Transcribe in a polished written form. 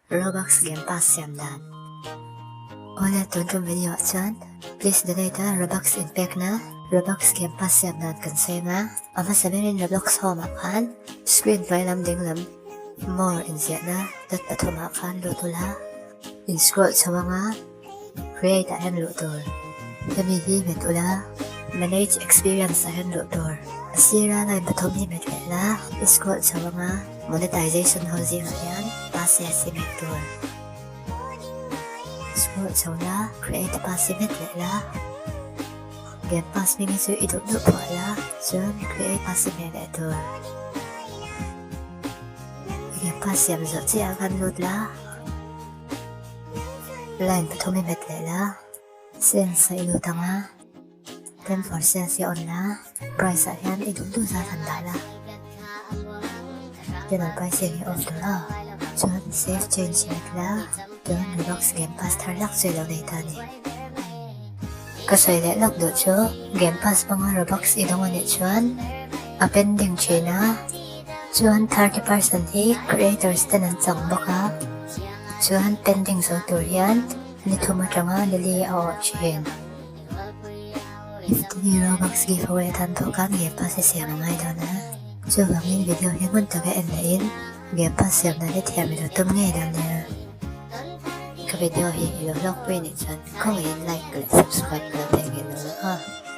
Robux Gamepass Siam dan. Ulit untuk video chuan please donate Robux impact na Robux Gamepass Siam dan kan say nga ama sabihin Roblox home akan screen by lam ding lam more insiat na dat pathom akan lutula in scroll sa mga create ayan lutur kami himit ula manage experience ayan lutur asira na pathom himit lela scroll sa mga monetization housing ayan passive simector scroll sa ula create passive lela Gamepass mingi su iduk-duk po ala Sun create passive editor Gamepass yam zot si akan load la Line patumi metle la Sense sa ilutang la 10% si on la Price ayan iduk-duk sa sandala General pricing i off la Sun safe change metla Dun Robux Gamepass tarlak sa ilaw na itani Kasoy lelok do cho Gamepass mga Robux idongan ni chuan appending china chuan 30% hi creators tanan chang baka chuan pending so turian ni thuma tanga nili aw chen if the Robux giveaway tan to kan Gamepass siam ngai dana chu bangin video hingun taga en in Gamepass siam na ni thiam lo tum ngai dana video hi ilolok pwede dyan. Kung i-like, subscribe ka, thank you.